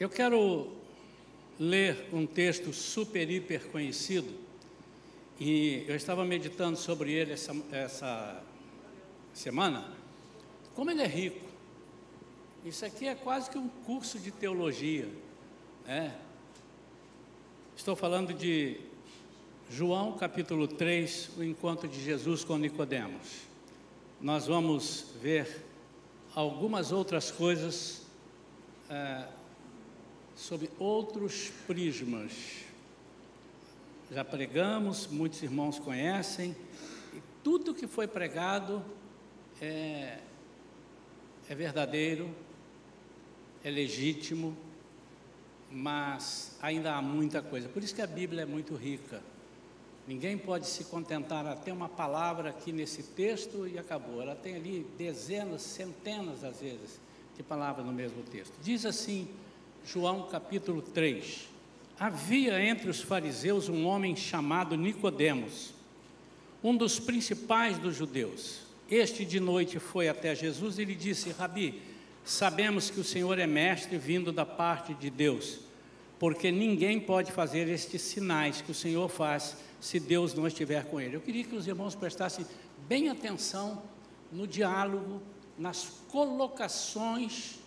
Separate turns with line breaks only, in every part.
Eu quero ler um texto super, hiper conhecido, e eu estava meditando sobre ele essa semana. Como ele é rico. Isso aqui é quase que um curso de teologia, né? Estou falando de João capítulo 3, o encontro de Jesus com Nicodemos. Nós vamos ver algumas outras coisas sobre outros prismas. Já pregamos, muitos irmãos conhecem, e tudo que foi pregado é verdadeiro, é legítimo, mas ainda há muita coisa. Por isso que a Bíblia é muito rica. Ninguém pode se contentar a ter uma palavra aqui nesse texto e acabou. Ela tem ali dezenas, centenas às vezes de palavras no mesmo texto. Diz assim, João capítulo 3: havia entre os fariseus um homem chamado Nicodemos, um dos principais dos judeus. Este de noite foi até Jesus e lhe disse: Rabi, sabemos que o Senhor é mestre vindo da parte de Deus, porque ninguém pode fazer estes sinais que o Senhor faz se Deus não estiver com ele. Eu queria que os irmãos prestassem bem atenção no diálogo, nas colocações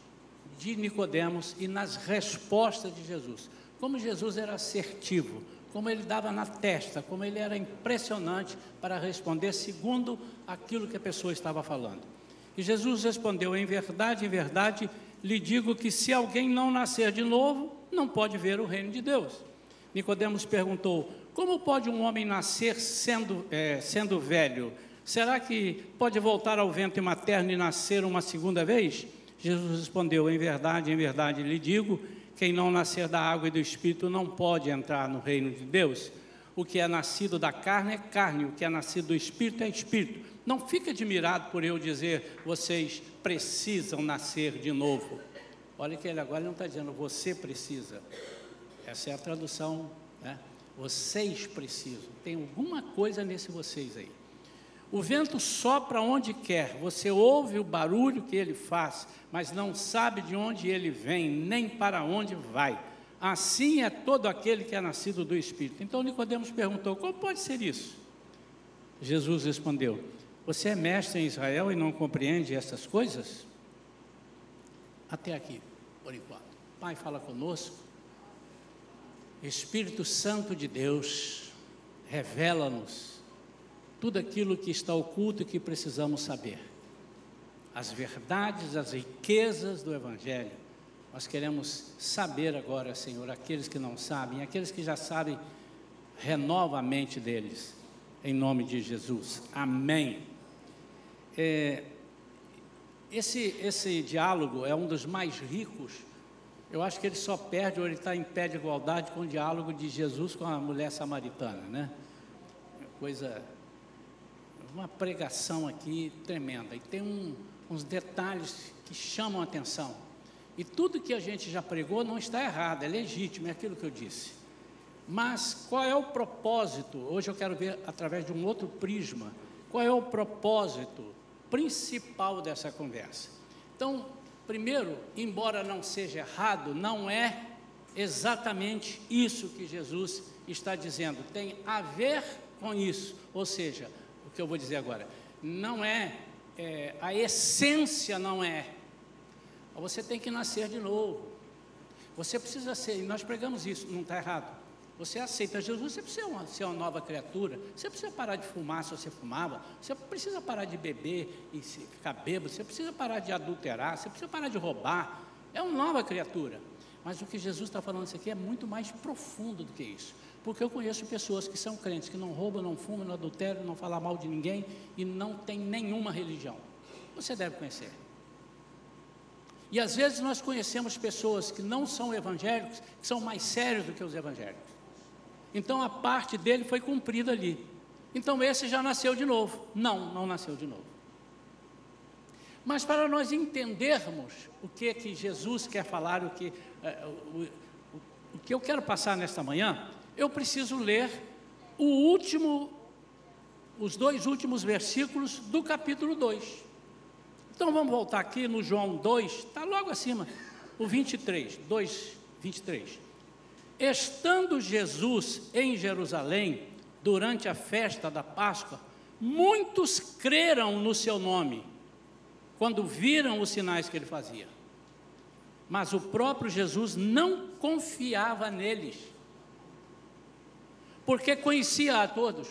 de Nicodemos e nas respostas de Jesus. Como Jesus era assertivo, como ele dava na testa, como ele era impressionante para responder segundo aquilo que a pessoa estava falando. E Jesus respondeu: em verdade, lhe digo que se alguém não nascer de novo, não pode ver o reino de Deus. Nicodemos perguntou: como pode um homem nascer sendo velho? Será que pode voltar ao ventre materno e nascer uma segunda vez? Jesus respondeu: em verdade, lhe digo, quem não nascer da água e do Espírito não pode entrar no reino de Deus. O que é nascido da carne é carne, o que é nascido do Espírito é Espírito. Não fique admirado por eu dizer, vocês precisam nascer de novo. Olha que ele agora não está dizendo, você precisa. Essa é a tradução, né? Vocês precisam. Tem alguma coisa nesse vocês aí. O vento sopra onde quer, você ouve o barulho que ele faz, mas não sabe de onde ele vem, nem para onde vai. Assim é todo aquele que é nascido do Espírito. Então Nicodemos perguntou: como pode ser isso? Jesus respondeu: você é mestre em Israel e não compreende essas coisas? Até aqui, por enquanto. Pai, fala conosco. Espírito Santo de Deus, revela-nos tudo aquilo que está oculto e que precisamos saber. As verdades, as riquezas do Evangelho. Nós queremos saber agora, Senhor, aqueles que não sabem, aqueles que já sabem, renova a mente deles, em nome de Jesus. Amém. Esse diálogo é um dos mais ricos. Eu acho que ele só perde, ou ele está em pé de igualdade com o diálogo de Jesus com a mulher samaritana, né? Uma pregação aqui tremenda, e tem uns detalhes que chamam a atenção, e tudo que a gente já pregou não está errado, é legítimo, é aquilo que eu disse, mas qual é o propósito? Hoje eu quero ver através de um outro prisma, qual é o propósito principal dessa conversa. Então, primeiro, embora não seja errado, não é exatamente isso que Jesus está dizendo, tem a ver com isso, ou seja, o que eu vou dizer agora, não a essência não é, você tem que nascer de novo, você precisa ser, e nós pregamos isso, não está errado, você aceita Jesus, você precisa ser uma nova criatura, você precisa parar de fumar se você fumava, você precisa parar de beber e ficar bêbado, você precisa parar de adulterar, você precisa parar de roubar, é uma nova criatura, mas o que Jesus está falando isso aqui é muito mais profundo do que isso. Porque eu conheço pessoas que são crentes, que não roubam, não fumam, não adulteram, não falam mal de ninguém e não tem nenhuma religião. Você deve conhecer. E às vezes nós conhecemos pessoas que não são evangélicos, que são mais sérios do que os evangélicos. Então a parte dele foi cumprida ali. Então esse já nasceu de novo. Não nasceu de novo. Mas para nós entendermos o que Jesus quer falar, o que eu quero passar nesta manhã, eu preciso ler os dois últimos versículos do capítulo 2. Então vamos voltar aqui no João 2, está logo acima, o 23, 2, 23. Estando Jesus em Jerusalém, durante a festa da Páscoa, muitos creram no seu nome, quando viram os sinais que ele fazia. Mas o próprio Jesus não confiava neles, porque conhecia a todos,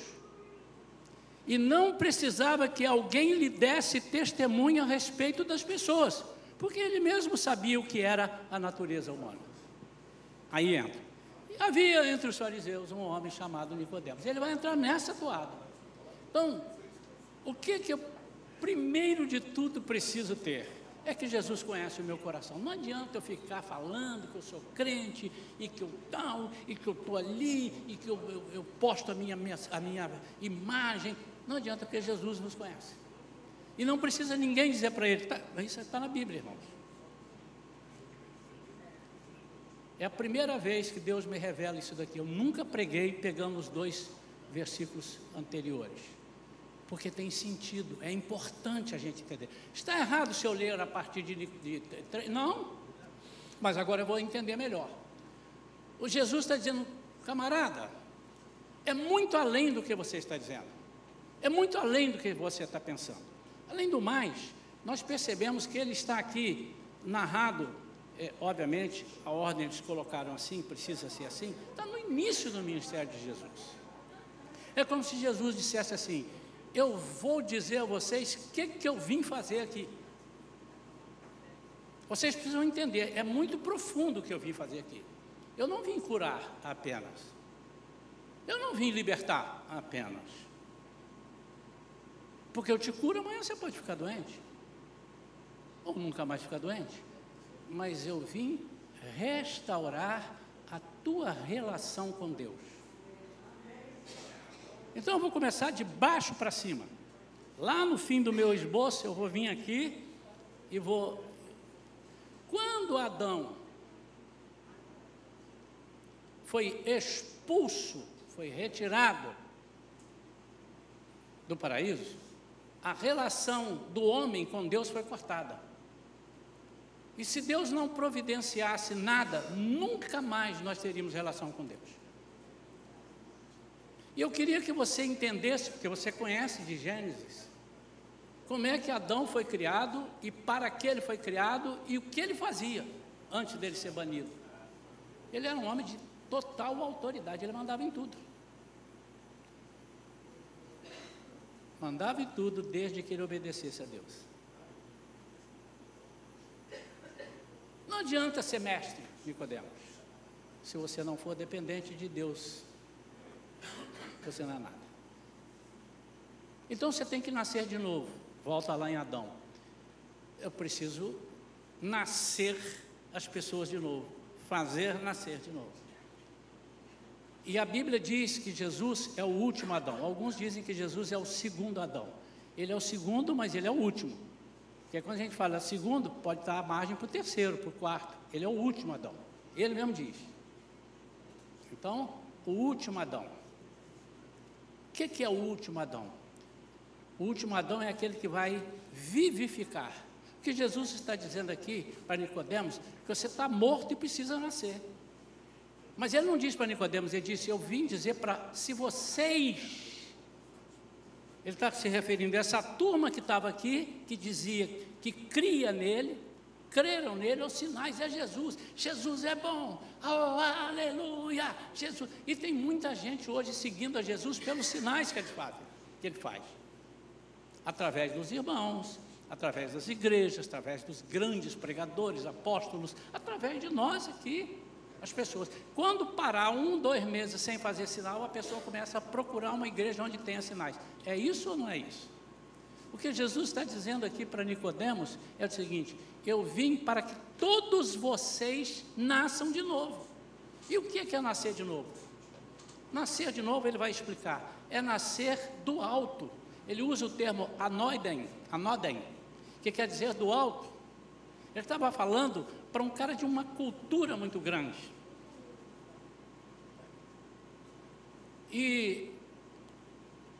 e não precisava que alguém lhe desse testemunho a respeito das pessoas, porque ele mesmo sabia o que era a natureza humana. Aí entra. Havia entre os fariseus um homem chamado Nicodemos. Ele vai entrar nessa toada. Então, o que eu, primeiro de tudo, preciso ter? É que Jesus conhece o meu coração. Não adianta eu ficar falando que eu sou crente, e que eu tal, e que eu estou ali, e que eu posto a minha imagem. Não adianta, porque Jesus nos conhece. E não precisa ninguém dizer para ele, isso está na Bíblia, irmãos. É a primeira vez que Deus me revela isso daqui. Eu nunca preguei pegando os 2 versículos anteriores, porque tem sentido, é importante a gente entender. Está errado se eu ler a partir de 3? Não, mas agora eu vou entender melhor. O Jesus está dizendo, camarada, é muito além do que você está dizendo, é muito além do que você está pensando. Além do mais, nós percebemos que ele está aqui narrado, obviamente, a ordem eles colocaram assim, precisa ser assim, está no início do ministério de Jesus. É como se Jesus dissesse assim, eu vou dizer a vocês o que eu vim fazer aqui. Vocês precisam entender, é muito profundo o que eu vim fazer aqui. Eu não vim curar apenas, eu não vim libertar apenas, porque eu te curo, amanhã você pode ficar doente, ou nunca mais ficar doente, mas eu vim restaurar a tua relação com Deus. Então eu vou começar de baixo para cima. Lá no fim do meu esboço eu vou vir aqui e vou... Quando Adão foi expulso, foi retirado do paraíso, a relação do homem com Deus foi cortada. E se Deus não providenciasse nada, nunca mais nós teríamos relação com Deus. E eu queria que você entendesse, porque você conhece de Gênesis, como é que Adão foi criado e para que ele foi criado e o que ele fazia antes dele ser banido. Ele era um homem de total autoridade, ele mandava em tudo. Mandava em tudo desde que ele obedecesse a Deus. Não adianta ser mestre, Nicodemos, se você não for dependente de Deus, você não é nada. Então você tem que nascer de novo. Volta lá em Adão. Eu preciso nascer as pessoas de novo, fazer nascer de novo. E a Bíblia diz que Jesus é o último Adão. Alguns dizem que Jesus é o segundo Adão. Ele é o segundo, mas ele é o último. Porque quando a gente fala segundo, pode dar a margem para o terceiro, para o quarto. Ele é o último Adão. Ele mesmo diz. Então, o último Adão. O que é o último Adão? O último Adão é aquele que vai vivificar. O que Jesus está dizendo aqui para Nicodemos, que você está morto e precisa nascer. Mas ele não disse para Nicodemos, ele disse, eu vim dizer para, se vocês... Ele está se referindo a essa turma que estava aqui, que dizia que cria nele, creram nele, os sinais é Jesus. Jesus é bom, oh, aleluia, Jesus. E tem muita gente hoje seguindo a Jesus pelos sinais que ele faz. Através dos irmãos, através das igrejas, através dos grandes pregadores, apóstolos, através de nós aqui, as pessoas. Quando parar 1, 2 meses sem fazer sinal, a pessoa começa a procurar uma igreja onde tenha sinais. É isso ou não é isso? O que Jesus está dizendo aqui para Nicodemos é o seguinte, eu vim para que todos vocês nasçam de novo. E o que é nascer de novo? Nascer de novo, ele vai explicar, é nascer do alto. Ele usa o termo anoden, que quer dizer do alto. Ele estava falando para um cara de uma cultura muito grande. E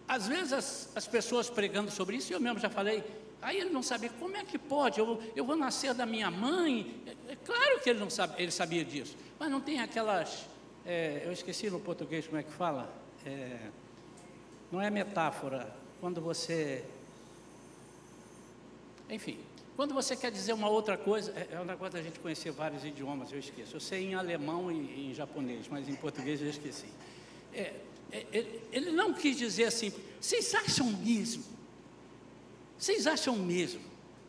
às vezes as pessoas pregando sobre isso, eu mesmo já falei, Aí ele não sabia, como é que pode? Eu vou nascer da minha mãe? É claro que ele não sabe, ele sabia disso, mas não tem aquelas, eu esqueci no português como é que fala, não é metáfora, quando você, enfim, quando você quer dizer uma outra coisa, é um negócio da gente conhecer vários idiomas, eu esqueço, eu sei em alemão e em japonês, mas em português eu esqueci. Ele não quis dizer assim, vocês acham mesmo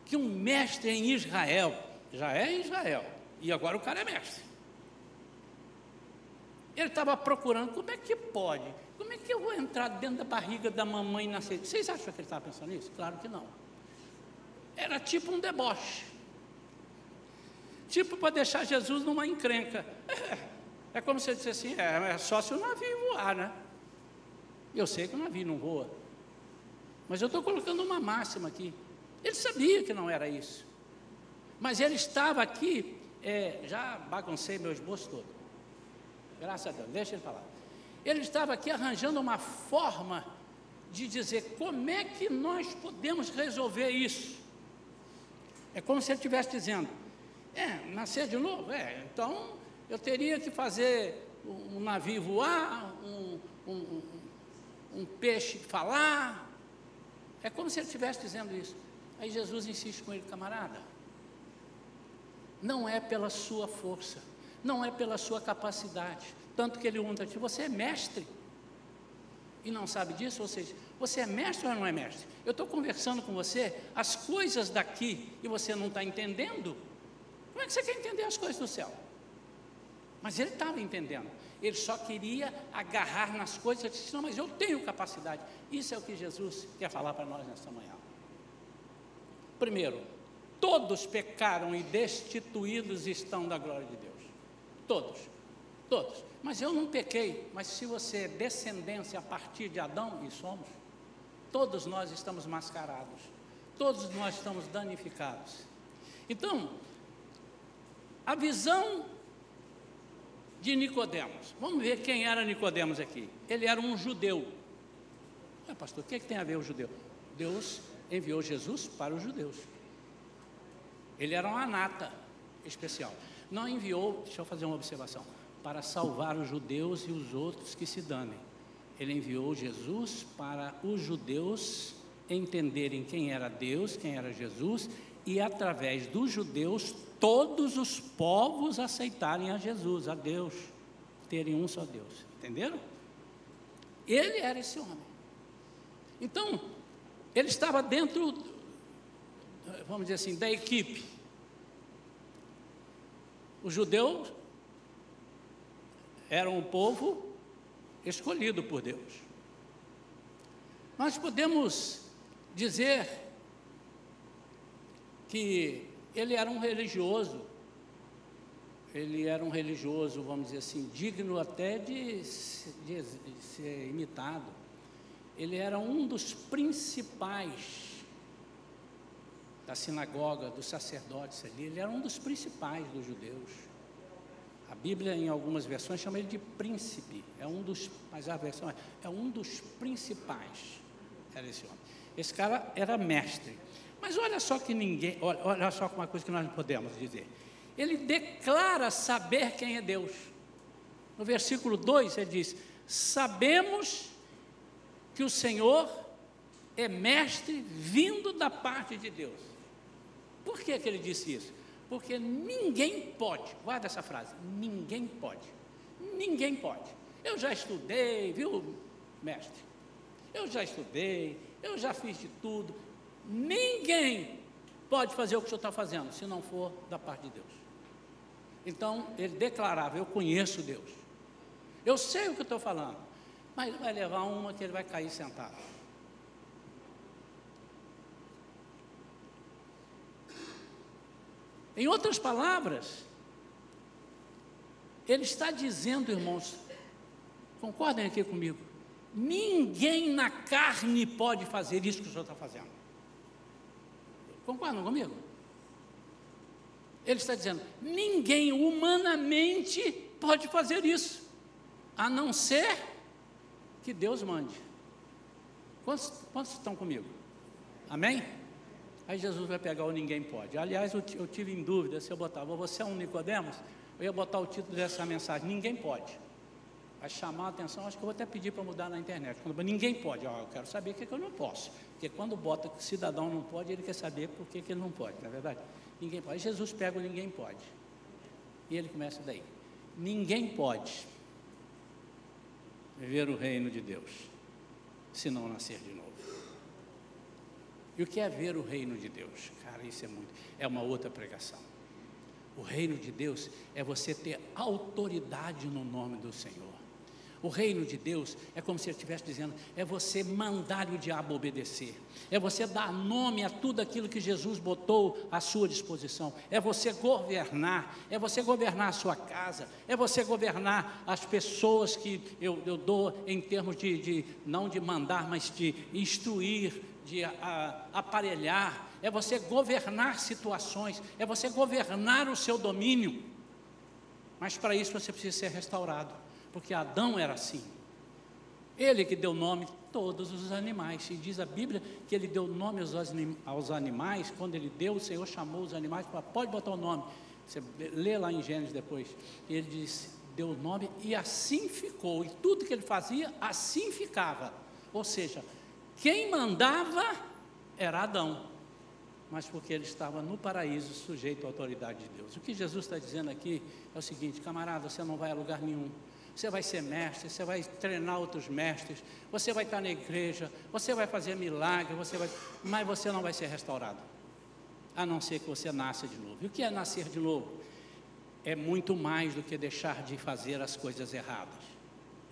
que um mestre em Israel, já é em Israel, e agora o cara é mestre. Ele estava procurando, como é que pode? Como é que eu vou entrar dentro da barriga da mamãe e nascer? Vocês acham que ele estava pensando nisso? Claro que não. Era tipo um deboche. Tipo para deixar Jesus numa encrenca. É como se ele dissesse assim, é só se o navio voar, né? Eu sei que o navio não voa. Mas eu estou colocando uma máxima aqui. Ele sabia que não era isso. Mas ele estava aqui, já baguncei meu esboço todo. Graças a Deus, deixa ele falar. Ele estava aqui arranjando uma forma de dizer como é que nós podemos resolver isso. É como se ele estivesse dizendo, nascer de novo? Então eu teria que fazer um navio voar, um peixe falar. É como se ele estivesse dizendo isso. Aí Jesus insiste com ele, camarada, não é pela sua força, não é pela sua capacidade, tanto que ele pergunta a ti, você é mestre e não sabe disso? Ou seja, você é mestre ou não é mestre? Eu estou conversando com você, as coisas daqui, e você não está entendendo? Como é que você quer entender as coisas do céu? Mas ele estava entendendo, ele só queria agarrar nas coisas, e disse, não, mas eu tenho capacidade. Isso é o que Jesus quer falar para nós nesta manhã. Primeiro, todos pecaram e destituídos estão da glória de Deus. Todos. Mas eu não pequei, mas se você é descendência a partir de Adão, e somos, todos nós estamos mascarados, todos nós estamos danificados. Então, a visão de Nicodemos, vamos ver quem era Nicodemos aqui. Ele era um judeu. Pastor, o que tem a ver o judeu? Deus enviou Jesus para os judeus. Ele era uma nata especial. Não enviou, deixa eu fazer uma observação, para salvar os judeus e os outros que se danem. Ele enviou Jesus para os judeus entenderem quem era Deus, quem era Jesus, e através dos judeus, todos os povos aceitarem a Jesus, a Deus, terem um só Deus. Entenderam? Ele era esse homem. Então, ele estava dentro, vamos dizer assim, da equipe. Os judeus eram um povo escolhido por Deus. Nós podemos dizer que ele era um religioso, vamos dizer assim, digno até de ser imitado. Ele era um dos principais da sinagoga, dos sacerdotes ali, ele era um dos principais dos judeus. A Bíblia, em algumas versões, chama ele de príncipe, mas a versão é um dos principais, era esse homem. Esse cara era mestre. Mas olha só olha só uma coisa que nós não podemos dizer. Ele declara saber quem é Deus. No versículo 2 ele diz, sabemos que o Senhor é mestre vindo da parte de Deus. Por que ele disse isso? Porque ninguém pode, guarda essa frase, ninguém pode. Eu já estudei, viu, mestre? Eu já estudei, eu já fiz de tudo. Ninguém pode fazer o que o senhor está fazendo, se não for da parte de Deus. Então, ele declarava, eu conheço Deus. Eu sei o que eu estou falando, mas vai levar uma que ele vai cair sentado. Em outras palavras, ele está dizendo, irmãos, concordem aqui comigo, ninguém na carne pode fazer isso que o senhor está fazendo. Concordam comigo? Ele está dizendo, ninguém humanamente pode fazer isso, a não ser que Deus mande. Quantos estão comigo? Amém? Aí Jesus vai pegar o ninguém pode. Aliás, eu tive em dúvida se eu botava, você é um Nicodemos? Eu ia botar o título dessa mensagem, ninguém pode. Vai chamar a atenção, acho que eu vou até pedir para mudar na internet. Quando ninguém pode, eu quero saber o que eu não posso. Porque quando bota que o cidadão não pode, ele quer saber por que ele não pode, não é verdade? Ninguém pode. Aí Jesus pega o ninguém pode. E ele começa daí. Ninguém pode ver o reino de Deus se não nascer de novo. E o que é ver o reino de Deus? Cara, isso é uma outra pregação. O reino de Deus é você ter autoridade no nome do Senhor. O reino de Deus é como se ele estivesse dizendo, é você mandar o diabo obedecer, é você dar nome a tudo aquilo que Jesus botou à sua disposição, é você governar a sua casa, é você governar as pessoas que eu dou em termos não de mandar, mas de instruir, de aparelhar, é você governar situações, é você governar o seu domínio, mas para isso você precisa ser restaurado. Porque Adão era assim, ele que deu nome a todos os animais, e diz a Bíblia que ele deu nome aos animais, quando ele deu, o Senhor chamou os animais, falou, pode botar o nome, você lê lá em Gênesis depois, ele disse, deu o nome e assim ficou, e tudo que ele fazia, assim ficava, ou seja, quem mandava era Adão, mas porque ele estava no paraíso, sujeito à autoridade de Deus. O que Jesus está dizendo aqui é o seguinte, camarada, você não vai a lugar nenhum, você vai ser mestre, você vai treinar outros mestres, você vai estar na igreja, você vai fazer milagre, mas você não vai ser restaurado, a não ser que você nasça de novo. E o que é nascer de novo? É muito mais do que deixar de fazer as coisas erradas.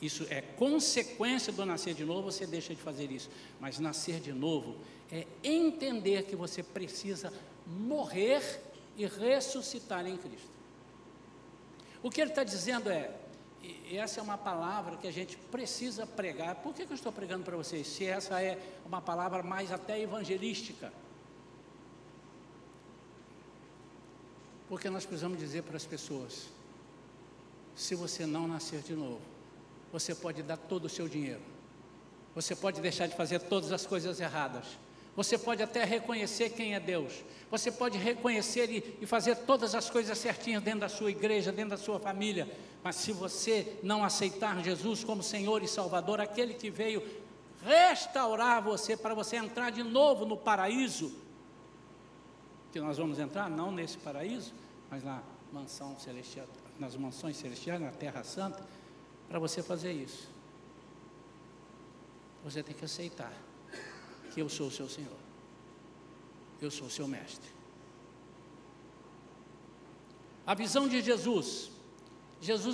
Isso é consequência do nascer de novo, você deixa de fazer isso. Mas nascer de novo é entender que você precisa morrer e ressuscitar em Cristo. O que ele está dizendo e essa é uma palavra que a gente precisa pregar. Por que eu estou pregando para vocês? Se essa é uma palavra mais até evangelística. Porque nós precisamos dizer para as pessoas, se você não nascer de novo, você pode dar todo o seu dinheiro, você pode deixar de fazer todas as coisas erradas, você pode até reconhecer quem é Deus, você pode reconhecer e fazer todas as coisas certinhas dentro da sua igreja, dentro da sua família, mas se você não aceitar Jesus como Senhor e Salvador, aquele que veio restaurar você, para você entrar de novo no paraíso, que nós vamos entrar, não nesse paraíso, mas na mansão celestial, nas mansões celestiais, na Terra Santa, para você fazer isso, você tem que aceitar que eu sou o seu Senhor, eu sou o seu mestre. A visão de Jesus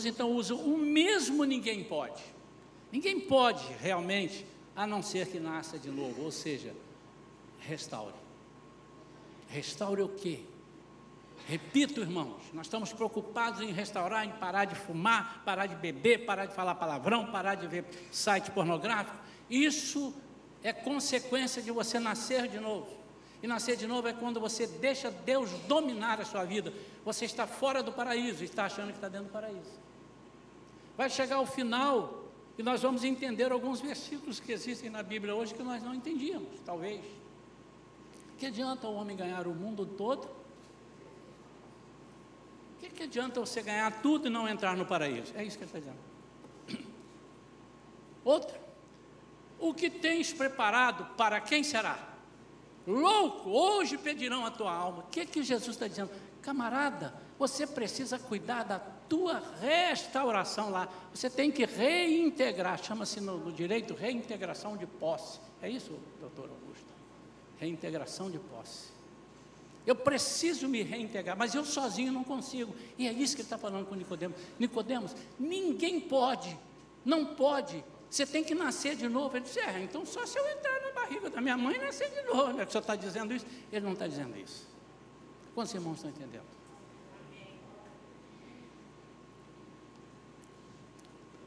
então usa o mesmo ninguém pode realmente, a não ser que nasça de novo, ou seja, restaure o quê? Repito, irmãos, nós estamos preocupados em restaurar, em parar de fumar, parar de beber, parar de falar palavrão, parar de ver site pornográfico. Isso é consequência de você nascer de novo. E nascer de novo é quando você deixa Deus dominar a sua vida. Você está fora do paraíso, está achando que está dentro do paraíso. Vai chegar o final e nós vamos entender alguns versículos que existem na Bíblia hoje que nós não entendíamos, talvez. Que adianta o homem ganhar o mundo todo? Que adianta você ganhar tudo e não entrar no paraíso? É isso que ele está dizendo. Outra, o que tens preparado para quem será? Louco, hoje pedirão a tua alma. O que Jesus está dizendo? Camarada, você precisa cuidar da tua restauração lá. Você tem que reintegrar, chama-se no direito reintegração de posse. É isso, doutor Augusto? Reintegração de posse. Eu preciso me reintegrar, mas eu sozinho não consigo. E é isso que ele está falando com Nicodemos. Nicodemos, ninguém pode, não pode. Você tem que nascer de novo. Ele disse, então só se eu entrar na barriga da minha mãe e nascer de novo. O senhor está dizendo isso? Ele não está dizendo isso. Quantos irmãos estão entendendo?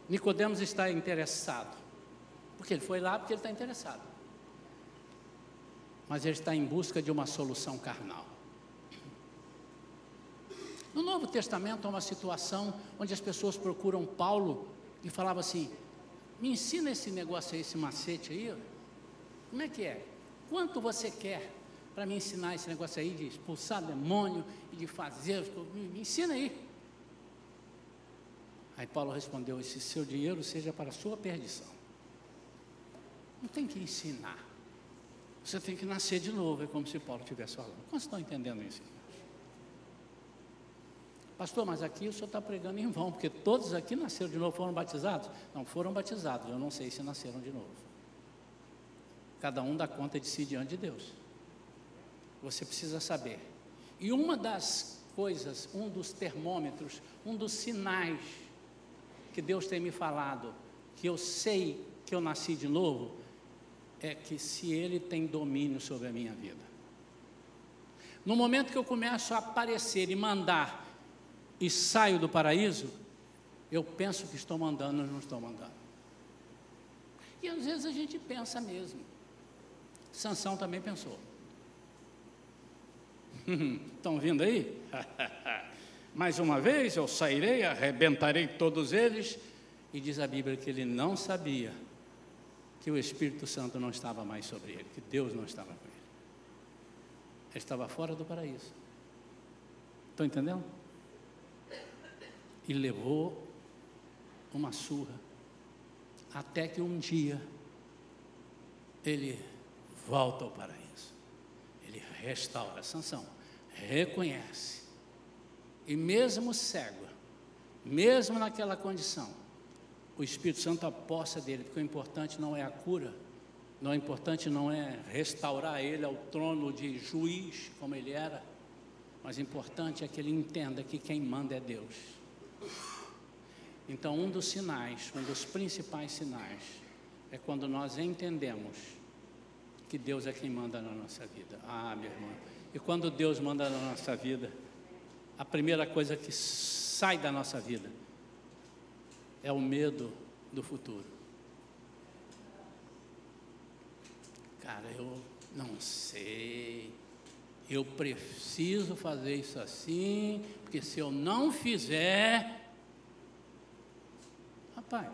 Nicodemos está interessado. Porque ele foi lá porque ele está interessado. Mas ele está em busca de uma solução carnal. No Novo Testamento há uma situação onde as pessoas procuram Paulo e falavam assim, me ensina esse negócio aí, esse macete aí, como é que é? Quanto você quer para me ensinar esse negócio aí de expulsar demônio e de fazer, me ensina aí. Aí Paulo respondeu: esse seu dinheiro seja para a sua perdição. Não tem que ensinar, você tem que nascer de novo, é como se Paulo estivesse falando. Quantos estão entendendo isso? Pastor, mas aqui o senhor está pregando em vão, porque todos aqui nasceram de novo, foram batizados? Não, foram batizados, eu não sei se nasceram de novo. Cada um dá conta de si diante de Deus. Você precisa saber. E uma das coisas, um dos termômetros, um dos sinais que Deus tem me falado, que eu sei que eu nasci de novo, é que se Ele tem domínio sobre a minha vida. No momento que eu começo a aparecer e mandar, e saio do paraíso, eu penso que estou mandando, mas não estou mandando. E às vezes a gente pensa mesmo. Sansão também pensou. Estão vindo aí? Mais uma vez eu sairei, arrebentarei todos eles. E diz a Bíblia que ele não sabia que o Espírito Santo não estava mais sobre ele, que Deus não estava com ele. Ele estava fora do paraíso. Estão entendendo? E levou uma surra, até que um dia ele volta ao paraíso. Ele restaura. Sansão reconhece, e mesmo cego, mesmo naquela condição, o Espírito Santo aposta dele, porque o importante não é a cura, o importante não é restaurar ele ao trono de juiz, como ele era, mas o importante é que ele entenda que quem manda é Deus. Então, um dos sinais, um dos principais sinais, é quando nós entendemos que Deus é quem manda na nossa vida. Ah, meu irmão, e quando Deus manda na nossa vida, a primeira coisa que sai da nossa vida é o medo do futuro. Cara, eu não sei, eu preciso fazer isso assim, porque se eu não fizer... Rapaz,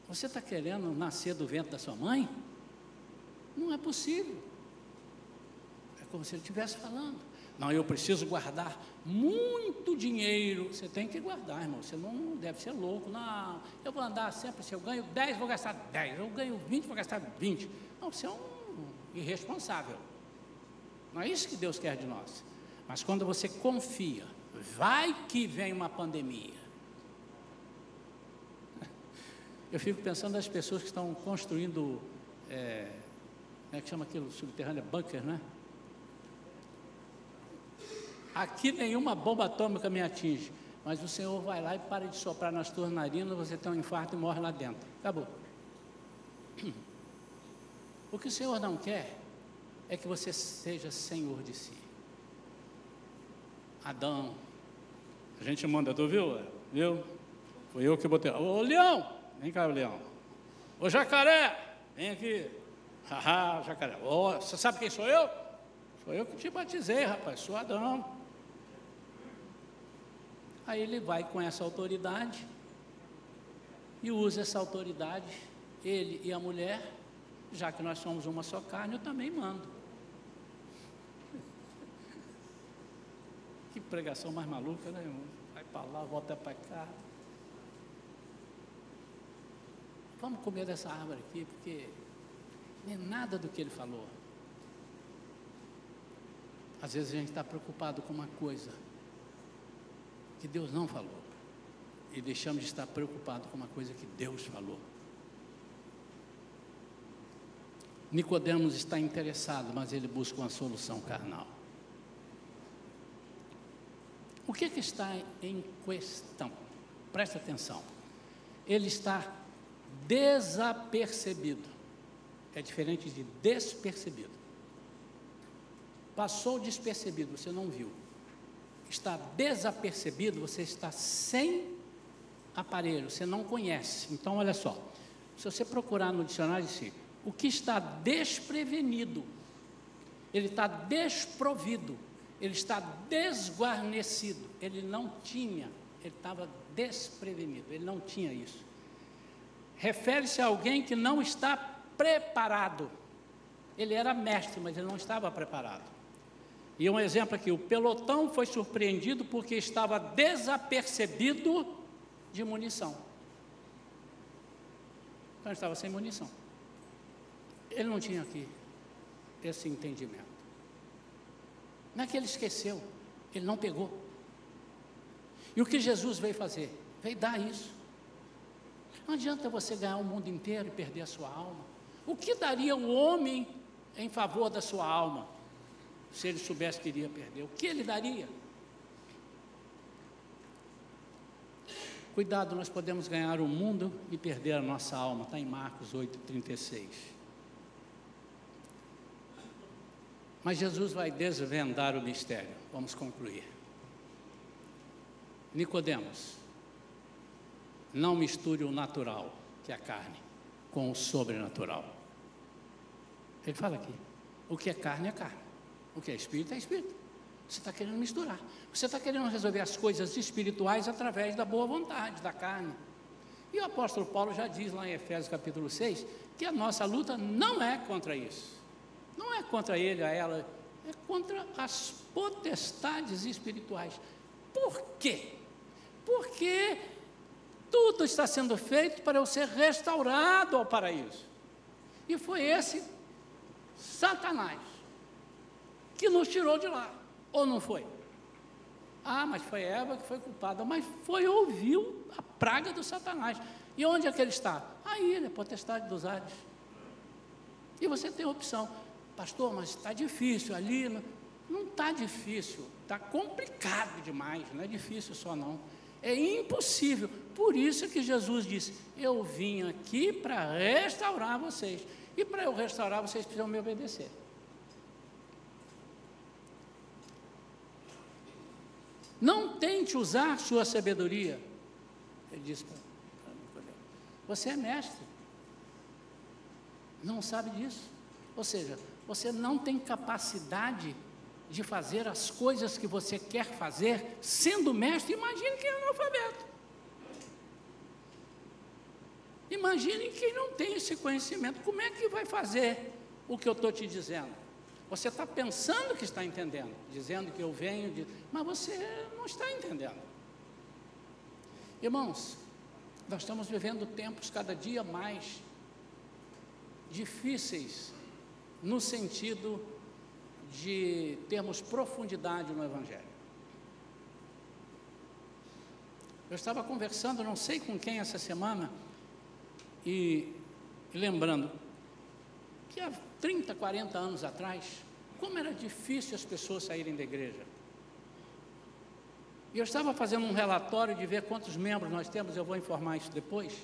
você está querendo nascer do ventre da sua mãe? Não é possível. É como se ele estivesse falando. Não, eu preciso guardar muito dinheiro. Você tem que guardar, irmão. Você não deve ser louco. Não, eu vou andar sempre, se eu ganho 10, vou gastar 10. Eu ganho 20, vou gastar 20. Não, você é um irresponsável. Não é isso que Deus quer de nós. Mas quando você confia, vai que vem uma pandemia. Eu fico pensando nas pessoas que estão construindo, como é que chama aquilo subterrâneo? Bunker, né? Aqui nenhuma bomba atômica me atinge, mas o Senhor vai lá e para de soprar nas tuas narinas, você tem um infarto e morre lá dentro. Acabou. O que o Senhor não quer é que você seja senhor de si. Adão, a gente manda, tu viu? Viu? Foi eu que botei. Ô, leão! Vem cá, leão. Ô, jacaré, vem aqui. Haha, jacaré. Ô, você sabe quem sou eu? Sou eu que te batizei, rapaz, sou Adão. Aí ele vai com essa autoridade e usa essa autoridade, ele e a mulher, já que nós somos uma só carne, eu também mando. Que pregação mais maluca, né, irmão? Vai para lá, volta para cá. Vamos comer dessa árvore aqui, porque nem nada do que ele falou. Às vezes a gente está preocupado com uma coisa que Deus não falou, e deixamos de estar preocupado com uma coisa que Deus falou. Nicodemos está interessado, mas ele busca uma solução carnal. O que está em questão? Presta atenção. Ele está desapercebido. É diferente de despercebido. Passou despercebido, você não viu. Está desapercebido, você está sem aparelho, você não conhece. Então, olha só, se você procurar no dicionário, diz o que está desprevenido, ele está desprovido, ele está desguarnecido, ele não tinha, ele estava desprevenido, ele não tinha isso. Refere-se a alguém que não está preparado. Ele era mestre, mas ele não estava preparado. E um exemplo aqui, o pelotão foi surpreendido porque estava desapercebido de munição. Então, estava sem munição. Ele não tinha aqui esse entendimento. Não é que ele esqueceu, ele não pegou. E o que Jesus veio fazer? Veio dar isso. Não adianta você ganhar o mundo inteiro e perder a sua alma. O que daria o homem em favor da sua alma, se ele soubesse que iria perder? O que ele daria? Cuidado, nós podemos ganhar o mundo e perder a nossa alma. Está em Marcos 8,36. Mas Jesus vai desvendar o mistério. Vamos concluir. Nicodemos, não misture o natural, que é a carne, com o sobrenatural. Ele fala aqui, o que é carne, o que é espírito. Você está querendo misturar, você está querendo resolver as coisas espirituais através da boa vontade, da carne. E o apóstolo Paulo já diz lá em Efésios capítulo 6, que a nossa luta não é contra isso, não é contra ele, a ela, é contra as potestades espirituais. Por quê? Porque tudo está sendo feito para eu ser restaurado ao paraíso. E foi esse Satanás que nos tirou de lá, ou não foi? Ah, mas foi Eva que foi culpada, mas ouviu a praga do Satanás. E onde é que ele está? Aí ele é potestade dos ares. E você tem opção, pastor, mas está difícil ali. Não está difícil, está complicado demais, não é difícil só não. É impossível. Por isso que Jesus disse, eu vim aqui para restaurar vocês. E para eu restaurar, vocês precisam me obedecer. Não tente usar sua sabedoria. Ele disse para Nicodemo, você é mestre. Não sabe disso. Ou seja, você não tem capacidade de fazer as coisas que você quer fazer, sendo mestre. Imagine quem é analfabeto. Imagine quem não tem esse conhecimento. Como é que vai fazer o que eu estou te dizendo? Você está pensando que está entendendo, dizendo que eu venho, mas você não está entendendo. Irmãos, nós estamos vivendo tempos cada dia mais difíceis, no sentido de termos profundidade no Evangelho. Eu estava conversando, não sei com quem essa semana, e lembrando que há 30, 40 anos atrás, como era difícil as pessoas saírem da igreja. E eu estava fazendo um relatório de ver quantos membros nós temos, eu vou informar isso depois,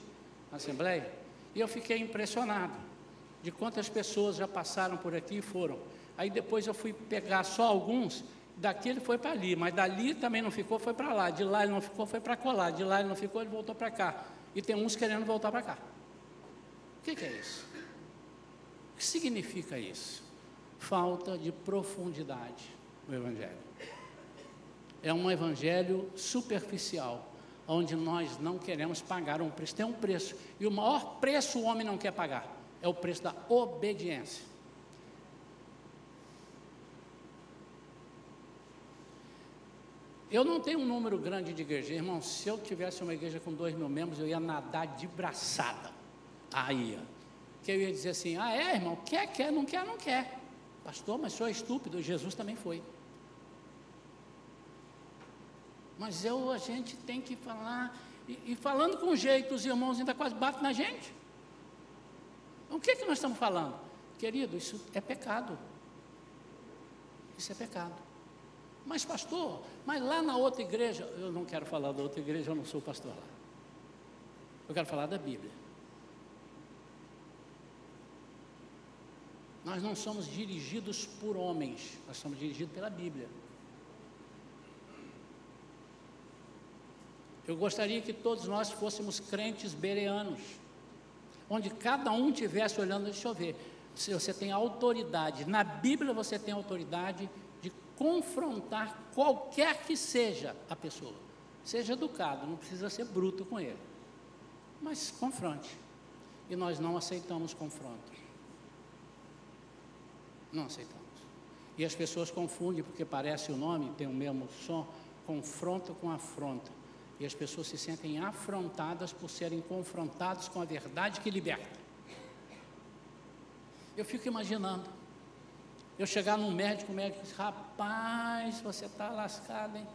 na Assembleia, e eu fiquei impressionado de quantas pessoas já passaram por aqui e foram. Aí depois eu fui pegar só alguns, daqui ele foi para ali, mas dali também não ficou, foi para lá, de lá ele não ficou, foi para colar, de lá ele não ficou, ele voltou para cá. E tem uns querendo voltar para cá. O que é isso? O que significa isso? Falta de profundidade no Evangelho. É um Evangelho superficial, onde nós não queremos pagar um preço. Tem um preço, e o maior preço o homem não quer pagar, é o preço da obediência. Eu não tenho um número grande de igreja, irmão. Se eu tivesse uma igreja com 2.000 membros, eu ia nadar de braçada. Aí, que eu ia dizer assim, irmão, quer, não quer, não quer. Pastor, mas sou estúpido, Jesus também foi. Mas a gente tem que falar, e falando com jeito, os irmãos ainda quase batem na gente. O que nós estamos falando? Querido, isso é pecado. Isso é pecado. Mas pastor, mas lá na outra igreja, eu não quero falar da outra igreja, eu não sou pastor lá. Eu quero falar da Bíblia. Nós não somos dirigidos por homens, nós somos dirigidos pela Bíblia. Eu gostaria que todos nós fôssemos crentes bereanos, onde cada um estivesse olhando, deixa eu ver, se você tem autoridade, na Bíblia você tem autoridade de confrontar qualquer que seja a pessoa. Seja educado, não precisa ser bruto com ele, mas confronte. E nós não aceitamos confronto. Não aceitamos. E as pessoas confundem, porque parece o nome, tem o mesmo som, confronto com afronta. E as pessoas se sentem afrontadas por serem confrontadas com a verdade que liberta. Eu fico imaginando, eu chegar num médico, o médico diz, rapaz, você está lascado, hein?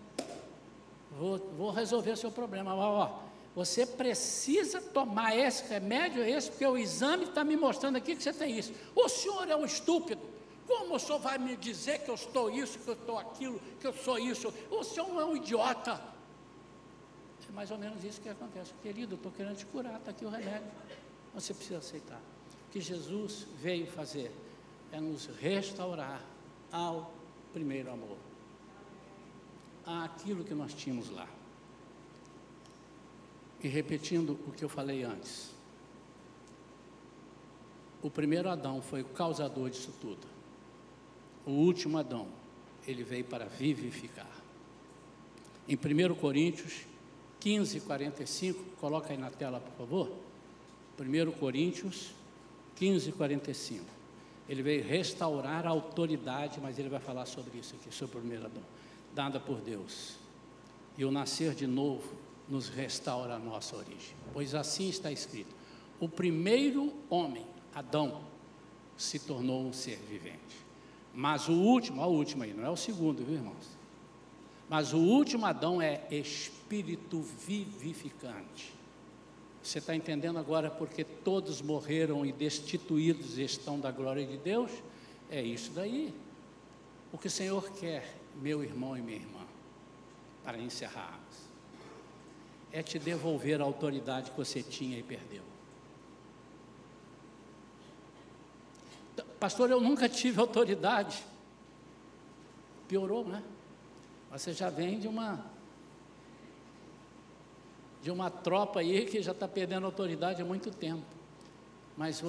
Vou resolver o seu problema. Ó, você precisa tomar esse remédio, porque o exame está me mostrando aqui que você tem isso. O senhor é um estúpido. Como o senhor vai me dizer que eu estou isso, que eu estou aquilo, que eu sou isso? O senhor é um idiota. É mais ou menos isso que acontece. Querido, eu estou querendo te curar, está aqui o remédio. Você precisa aceitar. O que Jesus veio fazer é nos restaurar ao primeiro amor, àquilo que nós tínhamos lá. E repetindo o que eu falei antes, o primeiro Adão foi o causador disso tudo. O último Adão, ele veio para vivificar. Em 1 Coríntios 15, 45, coloca aí na tela, por favor. 1 Coríntios 15, 45. Ele veio restaurar a autoridade, mas ele vai falar sobre isso aqui, sobre o primeiro Adão, dada por Deus. E o nascer de novo nos restaura a nossa origem. Pois assim está escrito: o primeiro homem, Adão, se tornou um ser vivente. Mas o último, olha o último aí, não é o segundo, viu, irmãos? Mas o último Adão é espírito vivificante. Você está entendendo agora porque todos morreram e destituídos estão da glória de Deus? É isso daí. O que o Senhor quer, meu irmão e minha irmã, para encerrarmos, é te devolver a autoridade que você tinha e perdeu. Pastor, eu nunca tive autoridade. Piorou, né? Você já vem de uma tropa aí que já está perdendo autoridade há muito tempo. Mas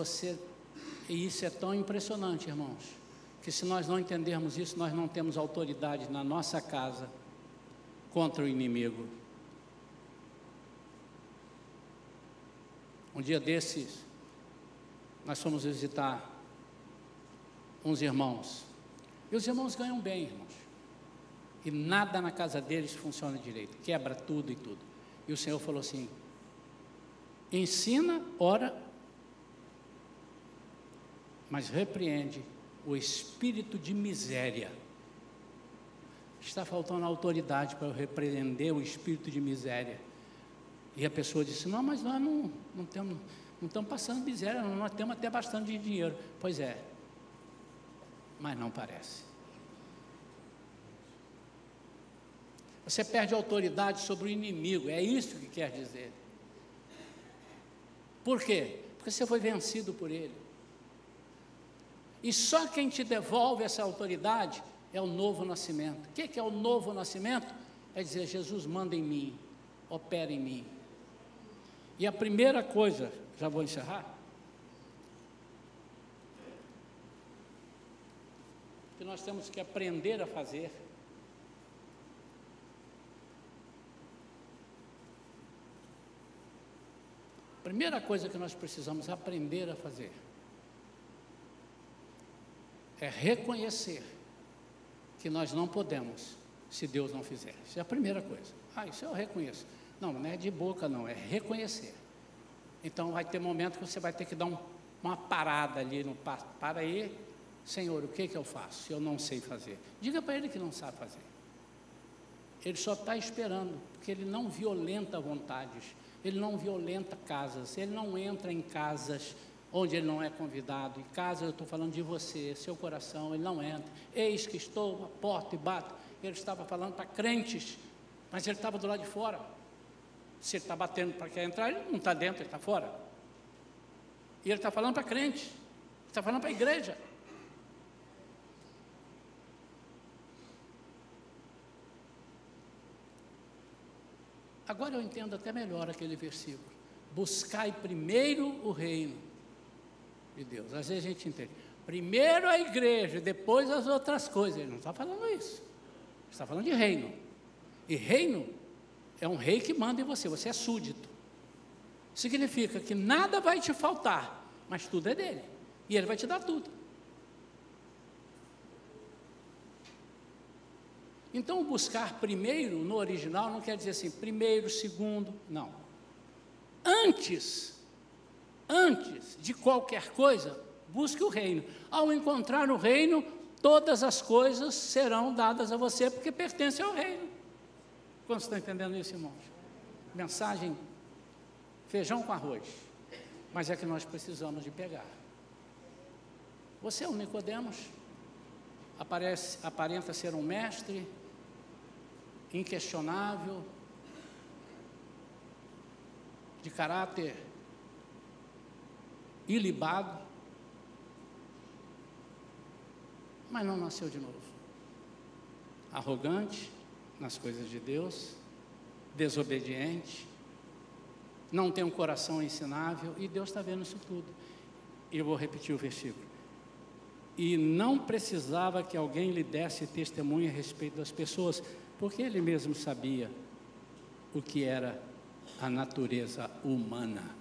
e isso é tão impressionante, irmãos, que se nós não entendermos isso, nós não temos autoridade na nossa casa contra o inimigo. Um dia desses, nós fomos visitar uns irmãos, e os irmãos ganham bem, irmãos, e nada na casa deles funciona direito, quebra tudo e tudo. E o Senhor falou assim: ensina, ora, mas repreende o espírito de miséria. Está faltando autoridade para eu repreender o espírito de miséria. E a pessoa disse: não, mas nós não estamos passando miséria, nós temos até bastante dinheiro. Pois é, mas não parece. Você perde autoridade sobre o inimigo, é isso que quer dizer. Por quê? Porque você foi vencido por ele. E só quem te devolve essa autoridade é o novo nascimento. O que é o novo nascimento? É dizer: Jesus manda em mim, opera em mim. E a primeira coisa, já vou encerrar, que nós temos que aprender a fazer, a primeira coisa que nós precisamos aprender a fazer é reconhecer que nós não podemos se Deus não fizer. Isso é a primeira coisa. Isso eu reconheço. Não é de boca não, é reconhecer. Então vai ter momento que você vai ter que dar uma parada ali, para aí, Senhor, o que eu faço? Eu não sei fazer. Diga para ele que não sabe fazer. Ele só está esperando, porque ele não violenta vontades, ele não violenta casas, ele não entra em casas onde ele não é convidado. Em casa, eu estou falando de você, seu coração, ele não entra. Eis que estou à porta e bato. Ele estava falando para crentes, mas ele estava do lado de fora. Se ele está batendo para quem entrar, ele não está dentro, ele está fora. E ele está falando para crente, ele está falando para a igreja. Agora eu entendo até melhor aquele versículo: buscai primeiro o reino de Deus. Às vezes a gente entende, primeiro a igreja, depois as outras coisas. Ele não está falando isso, ele está falando de reino. E reino é um rei que manda em você, você é súdito. Significa que nada vai te faltar, mas tudo é dele, e ele vai te dar tudo. Então, o buscar primeiro, no original, não quer dizer assim, primeiro, segundo, não. Antes de qualquer coisa, busque o reino. Ao encontrar o reino, todas as coisas serão dadas a você, porque pertencem ao reino. Quantos estão entendendo isso, irmãos? Mensagem, feijão com arroz. Mas é que nós precisamos de pegar. Você é um Nicodemos, aparenta ser um mestre, inquestionável, de caráter ilibado, mas não nasceu de novo. Arrogante nas coisas de Deus, desobediente, não tem um coração ensinável, e Deus está vendo isso tudo. E eu vou repetir o versículo. E não precisava que alguém lhe desse testemunho a respeito das pessoas, porque ele mesmo sabia o que era a natureza humana.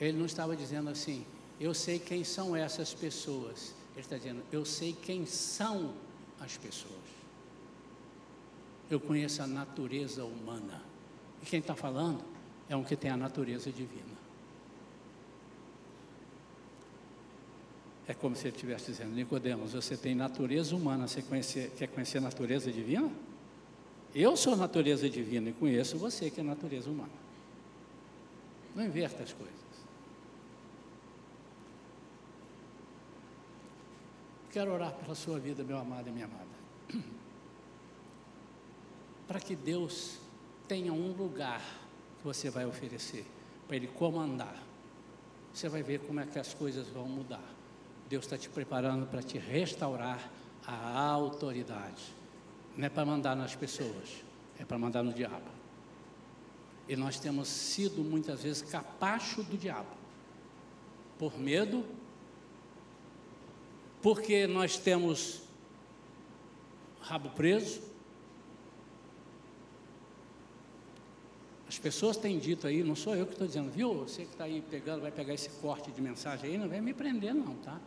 Ele não estava dizendo assim, eu sei quem são essas pessoas. Ele está dizendo, eu sei quem são as pessoas. Eu conheço a natureza humana. E quem está falando é um que tem a natureza divina. É como se ele estivesse dizendo, Nicodemos, você tem natureza humana, você quer conhecer a natureza divina? Eu sou a natureza divina e conheço você que é a natureza humana. Não inverta as coisas. Quero orar pela sua vida, meu amado e minha amada. Para que Deus tenha um lugar que você vai oferecer, para Ele comandar. Você vai ver como é que as coisas vão mudar. Deus está te preparando para te restaurar a autoridade. Não é para mandar nas pessoas, é para mandar no diabo. E nós temos sido muitas vezes capacho do diabo, por medo, porque nós temos rabo preso. As pessoas têm dito aí, não sou eu que estou dizendo, viu? Você que está aí pegando, vai pegar esse corte de mensagem aí, não vai me prender não, tá?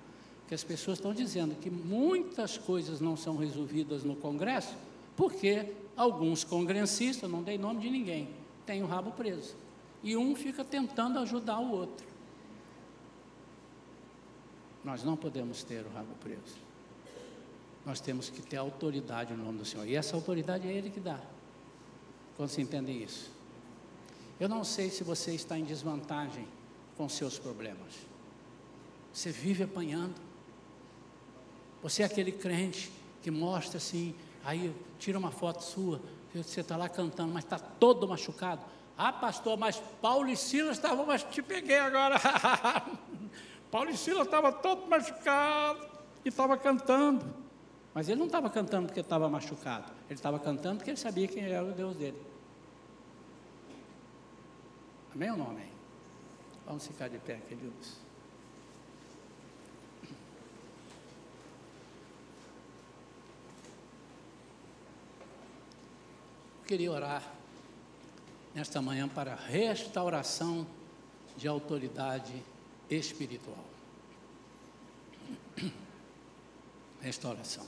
Porque as pessoas estão dizendo que muitas coisas não são resolvidas no Congresso, porque alguns congressistas, não dei nome de ninguém, têm o rabo preso. E um fica tentando ajudar o outro. Nós não podemos ter o rabo preso. Nós temos que ter autoridade no nome do Senhor. E essa autoridade é Ele que dá. Quando se entende isso? Eu não sei se você está em desvantagem com seus problemas. Você vive apanhando. Você é aquele crente que mostra assim, aí tira uma foto sua, você está lá cantando, mas está todo machucado. Ah, pastor, mas Paulo e Silas estavam, mas te peguei agora. Paulo e Silas estavam todo machucado e estava cantando. Mas ele não estava cantando porque estava machucado. Ele estava cantando porque ele sabia quem era o Deus dele. Amém ou não amém? Vamos ficar de pé, queridos. Eu queria orar nesta manhã para restauração de autoridade espiritual. Restauração.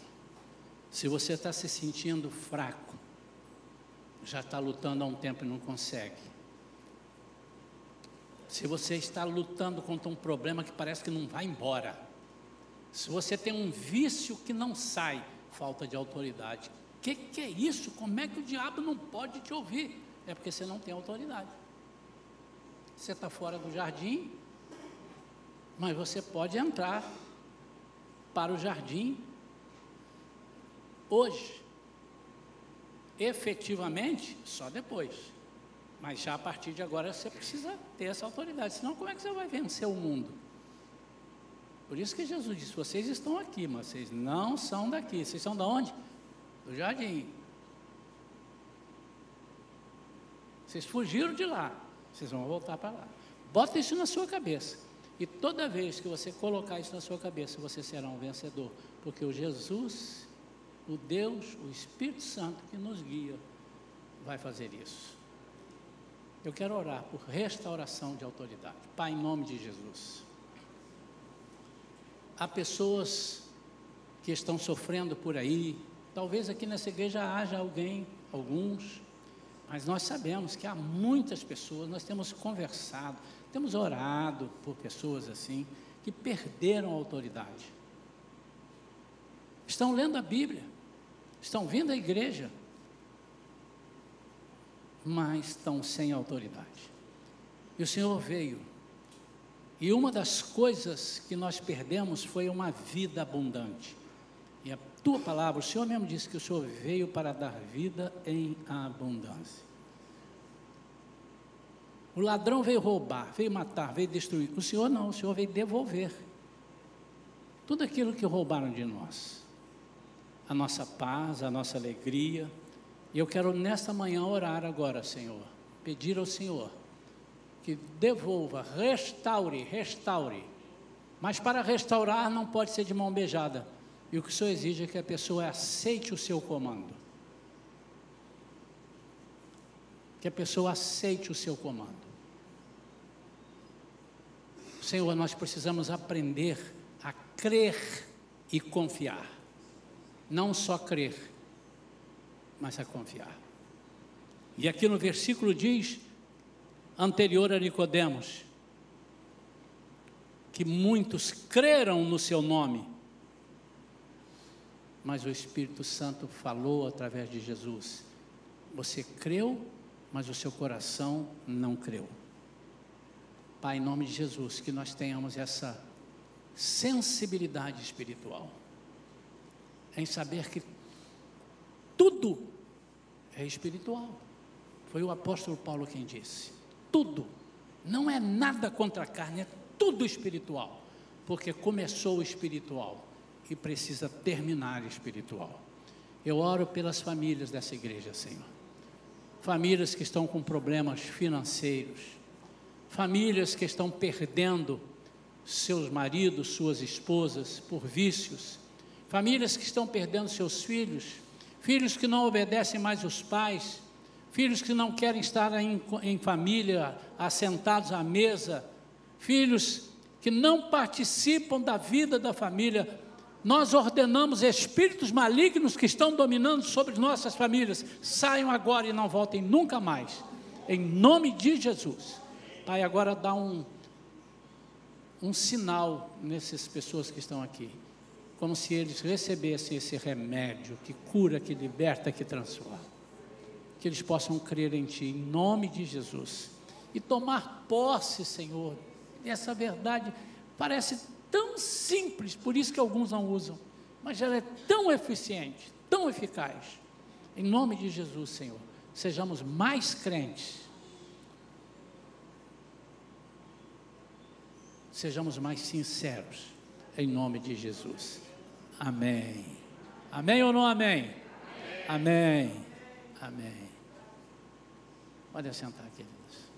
Se você está se sentindo fraco, já está lutando há um tempo e não consegue. Se você está lutando contra um problema que parece que não vai embora. Se você tem um vício que não sai, falta de autoridade. O que é isso? Como é que o diabo não pode te ouvir? É porque você não tem autoridade. Você está fora do jardim, mas você pode entrar para o jardim hoje. Efetivamente, só depois. Mas já a partir de agora você precisa ter essa autoridade. Senão, como é que você vai vencer o mundo? Por isso que Jesus disse, vocês estão aqui, mas vocês não são daqui. Vocês são de onde? Do jardim. Vocês fugiram de lá, vocês vão voltar para lá. Bota isso na sua cabeça. E toda vez que você colocar isso na sua cabeça, você será um vencedor. Porque o Jesus, o Deus, o Espírito Santo que nos guia, vai fazer isso. Eu quero orar por restauração de autoridade. Pai, em nome de Jesus. Há pessoas que estão sofrendo por aí, Talvez aqui nessa igreja haja alguém, alguns, mas nós sabemos que há muitas pessoas, nós temos conversado, temos orado por pessoas assim, que perderam a autoridade. Estão lendo a Bíblia, estão vindo à igreja, mas estão sem autoridade. E o Senhor veio, e uma das coisas que nós perdemos foi uma vida abundante. E a tua palavra, o Senhor mesmo disse que o Senhor veio para dar vida em abundância. O ladrão veio roubar, veio matar, veio destruir. O Senhor não, o Senhor veio devolver tudo aquilo que roubaram de nós. A nossa paz, a nossa alegria. E eu quero nesta manhã orar agora, Senhor, pedir ao Senhor que devolva, restaure. Mas para restaurar não pode ser de mão beijada. E o que o Senhor exige é que a pessoa aceite o seu comando. Que a pessoa aceite o seu comando. Senhor, nós precisamos aprender a crer e confiar. Não só crer, mas a confiar. E aqui no versículo diz, anterior a Nicodemos, que muitos creram no seu nome, mas o Espírito Santo falou através de Jesus. Você creu, mas o seu coração não creu. Pai, em nome de Jesus, que nós tenhamos essa sensibilidade espiritual, em saber que tudo é espiritual. Foi o apóstolo Paulo quem disse, tudo, não é nada contra a carne, é tudo espiritual, porque começou espiritual e precisa terminar espiritual. Eu oro pelas famílias dessa igreja, Senhor, famílias que estão com problemas financeiros, famílias que estão perdendo seus maridos, suas esposas por vícios, famílias que estão perdendo seus filhos, filhos que não obedecem mais os pais, filhos que não querem estar em família, assentados à mesa, filhos que não participam da vida da família. Nós ordenamos espíritos malignos que estão dominando sobre nossas famílias, saiam agora e não voltem nunca mais, em nome de Jesus. Pai, agora dá um sinal nessas pessoas que estão aqui, como se eles recebessem esse remédio que cura, que liberta, que transforma, que eles possam crer em Ti, em nome de Jesus, e tomar posse, Senhor, essa verdade parece tão simples, por isso que alguns não usam, mas ela é tão eficiente, tão eficaz. Em nome de Jesus, Senhor, sejamos mais crentes, sejamos mais sinceros, em nome de Jesus. Amém. Amém ou não amém? Amém. Amém. Amém. Pode assentar, queridos.